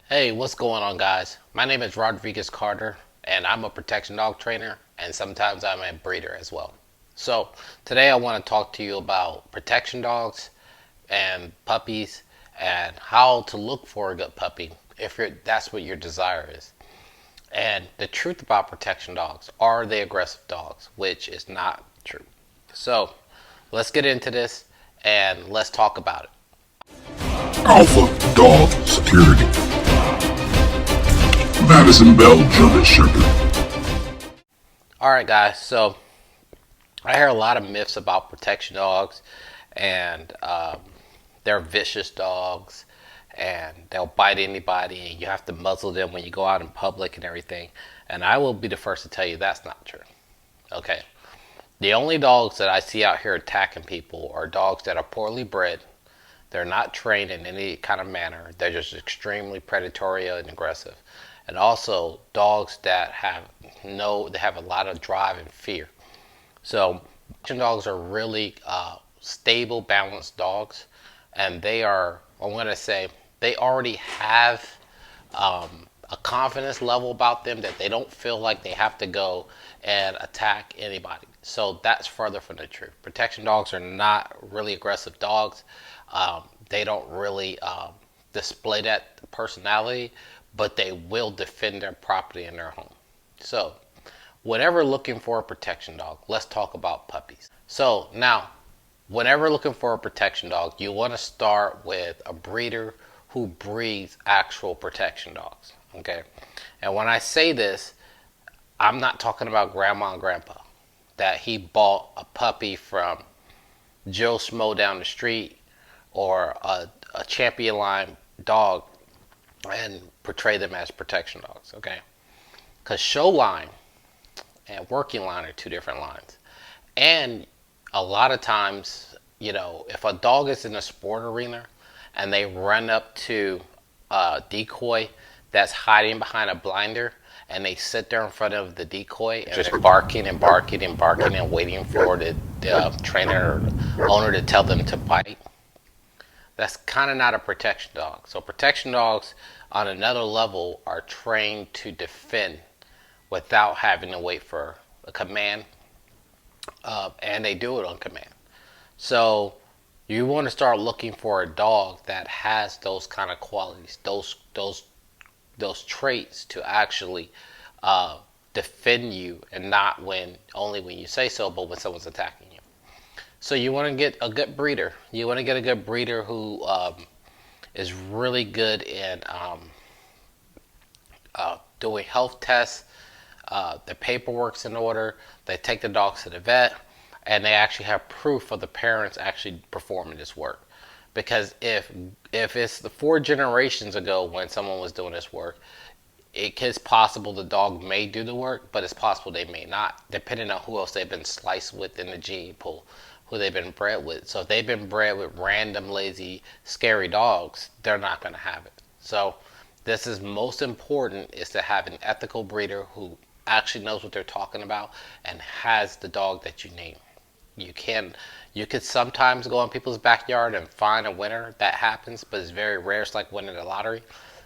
Hey, what's going on, guys? My name is Rodriguez Carter, and I'm a protection dog trainer, and sometimes I'm a breeder as well. So, today I want to talk to you about protection dogs and puppies and how to look for a good puppy if that's what your desire is. And the truth about protection dogs, are they aggressive dogs? Which is not true. So, let's get into this and let's talk about it. Alpha Dog Security. Madison Bell German Shepherd. Alright, guys, so I hear a lot of myths about protection dogs, and they're vicious dogs, and they'll bite anybody, and you have to muzzle them when you go out in public and everything. And I will be the first to tell you that's not true. Okay, the only dogs that I see out here attacking people are dogs that are poorly bred. They're not trained in any kind of manner. They're just extremely predatory and aggressive. And also dogs that they have a lot of drive and fear. So, action dogs are really stable, balanced dogs, and they are, I want to say, they already have a confidence level about them that they don't feel like they have to go and attack anybody. So, that's further from the truth. Protection dogs are not really aggressive dogs. They don't really display that personality, but they will defend their property and their home. So, whenever looking for a protection dog, let's talk about puppies. So now, whenever looking for a protection dog, you want to start with a breeder who breeds actual protection dogs. Okay, and when I say this, I'm not talking about grandma and grandpa that he bought a puppy from Joe Schmo down the street or a champion line dog and portray them as protection dogs. Okay, because show line and working line are two different lines. And a lot of times, if a dog is in a sport arena and they run up to a decoy that's hiding behind a blinder and they sit there in front of the decoy and just barking and barking and barking and waiting for the trainer or owner to tell them to bite, that's kind of not a protection dog. So protection dogs on another level are trained to defend without having to wait for a command, and they do it on command. So you want to start looking for a dog that has those kind of qualities, those traits to actually defend you, and not only when you say so, but when someone's attacking you. So you want to get a good breeder. You want to get a good breeder who is really good in doing health tests. The paperwork's in order. They take the dogs to the vet, and they actually have proof of the parents actually performing this work. Because if it's the 4 generations ago when someone was doing this work, it's possible the dog may do the work, but it's possible they may not, depending on who else they've been sliced with in the gene pool, who they've been bred with. So if they've been bred with random, lazy, scary dogs, they're not going to have it. So this is most important, is to have an ethical breeder who actually knows what they're talking about and has the dog that you name. You could sometimes go in people's backyard and find a winner. That happens, but it's very rare. It's like winning the lottery.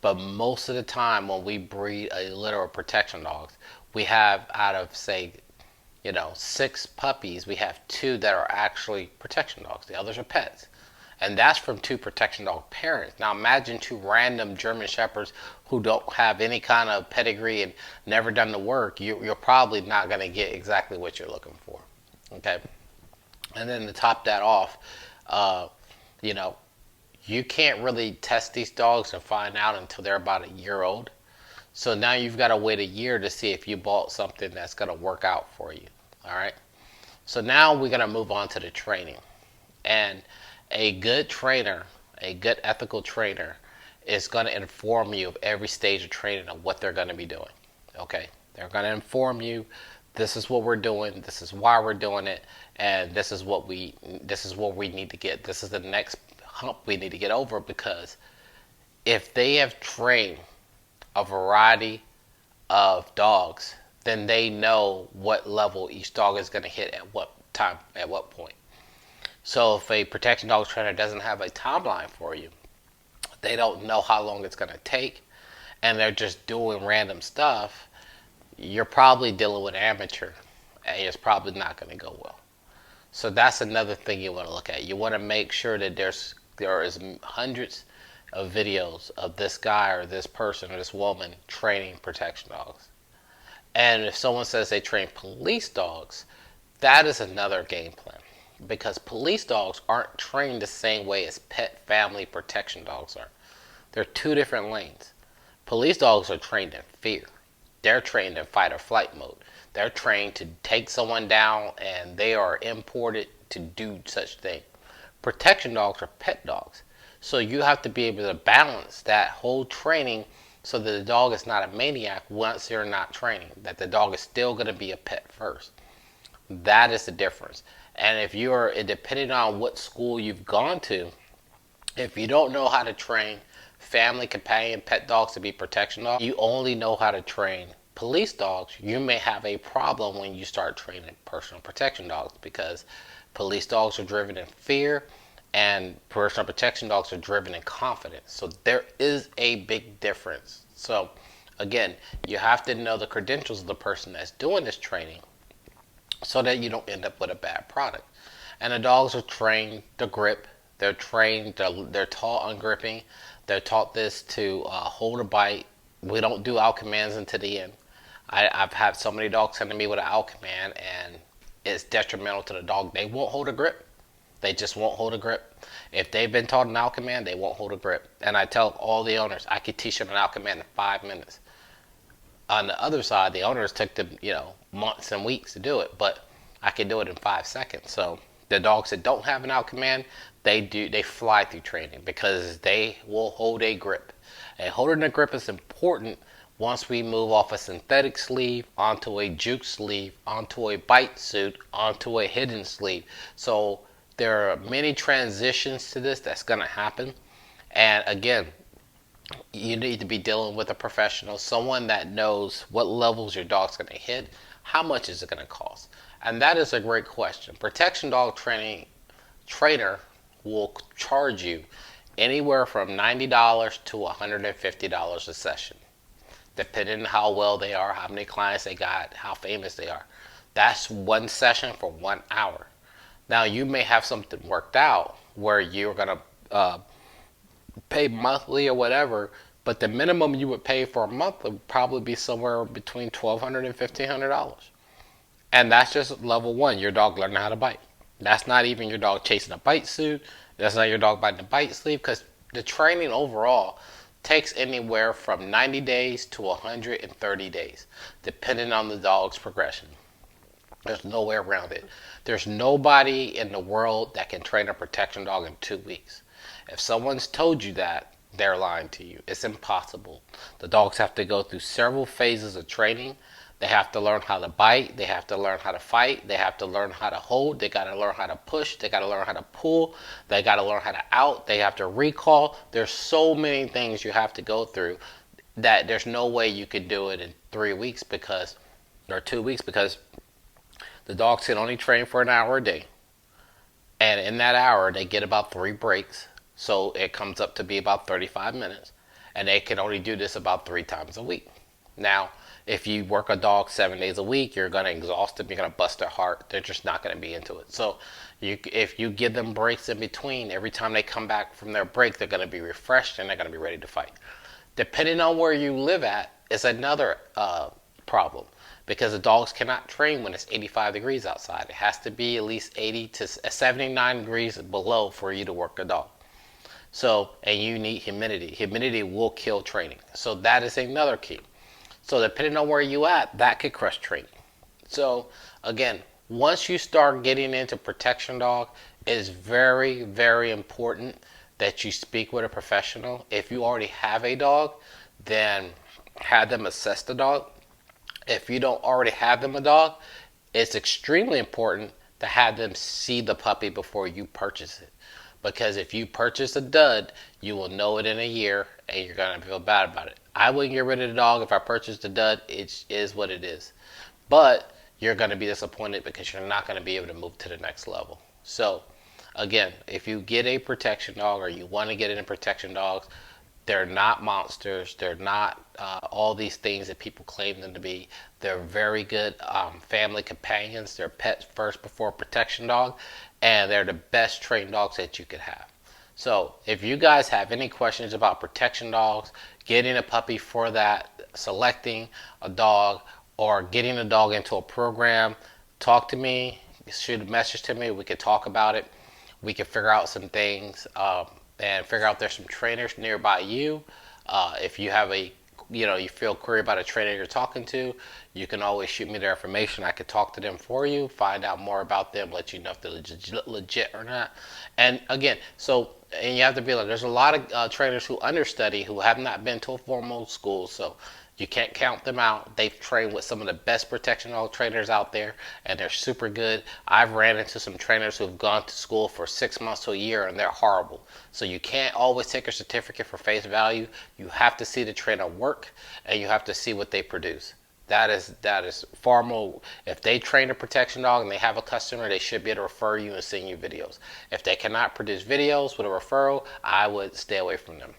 But most of the time when we breed a litter of protection dogs, we have, out of say 6 puppies, we have 2 that are actually protection dogs. The others are pets. And that's from 2 protection dog parents. Now imagine 2 random German Shepherds who don't have any kind of pedigree and never done the work. You're probably not going to get exactly what you're looking for. Okay? And then to top that off, you know, you can't really test these dogs and find out until they're about a year old. So now you've got to wait a year to see if you bought something that's going to work out for you. All right? So now we're going to move on to the training. And a good trainer, a good ethical trainer, is going to inform you of every stage of training of what they're going to be doing. Okay? They're going to inform you, this is what we're doing, this is why we're doing it, and this is what we need to get. This is the next hump we need to get over, because if they have trained a variety of dogs, then they know what level each dog is going to hit at what time, at what point. So if a protection dog trainer doesn't have a timeline for you, they don't know how long it's going to take, and they're just doing random stuff, you're probably dealing with an amateur, and it's probably not going to go well. So that's another thing you want to look at. You want to make sure that there is hundreds of videos of this guy or this person or this woman training protection dogs. And if someone says they train police dogs, that is another game plan, because police dogs aren't trained the same way as pet family protection dogs are. They're two different lanes. Police dogs are trained in fear. They're trained in fight or flight mode. They're trained to take someone down, and they are imported to do such thing. Protection dogs are pet dogs. So you have to be able to balance that whole training so that the dog is not a maniac once you're not training, that the dog is still going to be a pet first. That is the difference. And if you're, depending on what school you've gone to, if you don't know how to train family, companion, pet dogs to be protection dogs, you only know how to train police dogs, you may have a problem when you start training personal protection dogs, because police dogs are driven in fear and personal protection dogs are driven in confidence. So there is a big difference. So again, you have to know the credentials of the person that's doing this training so that you don't end up with a bad product. And the dogs are trained to grip. They're trained, they're taught on gripping. They're taught this to hold a bite. We don't do out commands until the end. I've had so many dogs come to me with an out command, and it's detrimental to the dog. They won't hold a grip. They just won't hold a grip. If they've been taught an out command, they won't hold a grip. And I tell all the owners, I could teach them an out command in 5 minutes. On the other side, the owners took them, months and weeks to do it, but I can do it in 5 seconds. So the dogs that don't have an out command, they fly through training because they will hold a grip. And holding a grip is important once we move off a synthetic sleeve onto a juke sleeve, onto a bite suit, onto a hidden sleeve. So there are many transitions to this that's going to happen. And again, you need to be dealing with a professional, someone that knows what levels your dog's going to hit, how much is it going to cost. And that is a great question. Protection dog trainer will charge you anywhere from $90 to $150 a session, depending on how well they are, how many clients they got, how famous they are. That's one session for 1 hour. Now, you may have something worked out where you're going to pay monthly or whatever, but the minimum you would pay for a month would probably be somewhere between $1,200 and $1,500. And that's just level one, your dog learning how to bite. That's not even your dog chasing a bite suit. That's not your dog biting a bite sleeve, because the training overall takes anywhere from 90 days to 130 days, depending on the dog's progression. There's no way around it. There's nobody in the world that can train a protection dog in 2 weeks. If someone's told you that, they're lying to you. It's impossible. The dogs have to go through several phases of training. They have to learn how to bite. They have to learn how to fight. They have to learn how to hold. They got to learn how to push. They got to learn how to pull. They got to learn how to out. They have to recall. There's so many things you have to go through that there's no way you could do it in 3 weeks or 2 weeks, because the dogs can only train for an hour a day. And in that hour, they get about 3 breaks. So it comes up to be about 35 minutes. And they can only do this about 3 times a week. Now, if you work a dog 7 days a week, you're going to exhaust them. You're going to bust their heart. They're just not going to be into it. So if you give them breaks in between, every time they come back from their break, they're going to be refreshed and they're going to be ready to fight. Depending on where you live at is another problem, because the dogs cannot train when it's 85 degrees outside. It has to be at least 80 to 79 degrees below for you to work a dog. So, and you need humidity. Humidity will kill training. So that is another key. So depending on where you at, that could crush training. So again, once you start getting into protection dog, it is very, very important that you speak with a professional. If you already have a dog, then have them assess the dog. If you don't already have them a dog, it's extremely important to have them see the puppy before you purchase it. Because if you purchase a dud, you will know it in a year and you're going to feel bad about it. I wouldn't get rid of the dog if I purchased a dud. It is what it is. But you're going to be disappointed because you're not going to be able to move to the next level. So, again, if you get a protection dog or you want to get into protection dogs, They're not monsters. They're not all these things that people claim them to be. They're very good family companions. They're pets first before protection dog, and they're the best trained dogs that you could have. So if you guys have any questions about protection dogs, getting a puppy for that, selecting a dog, or getting a dog into a program, talk to me, shoot a message to me. We could talk about it. We could figure out some things and figure out there's some trainers nearby you. If you have a you feel query about a trainer you're talking to, you can always shoot me their information. I could talk to them for you, find out more about them, let you know if they're legit or not. And again, and you have to be like, there's a lot of trainers who understudy who have not been to a formal school, so you can't count them out. They've trained with some of the best protection dog trainers out there, and they're super good. I've ran into some trainers who've gone to school for 6 months to a year, and they're horrible. So you can't always take a certificate for face value. You have to see the trainer work, and you have to see what they produce. That is far more. If they train a protection dog and they have a customer, they should be able to refer you and send you videos. If they cannot produce videos with a referral, I would stay away from them.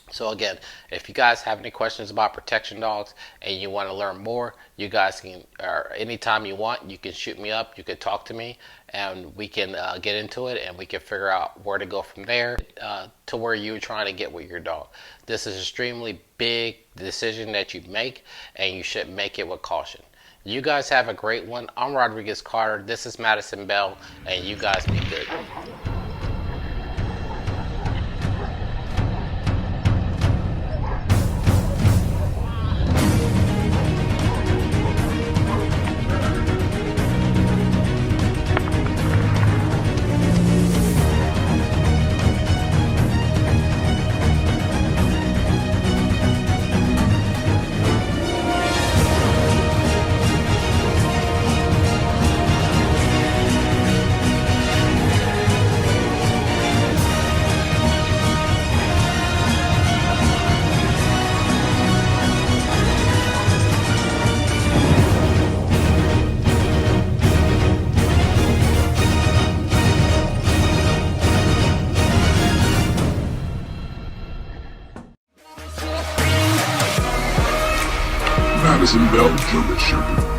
So again, if you guys have any questions about protection dogs and you want to learn more, you guys can, or anytime you want, you can shoot me up, you can talk to me, and we can get into it, and we can figure out where to go from there to where you're trying to get with your dog. This is an extremely big decision that you make, and you should make it with caution. You guys have a great one. I'm Rodriguez Carter. This is Madison Bell, and you guys be good. Madison Bell German Shepherd.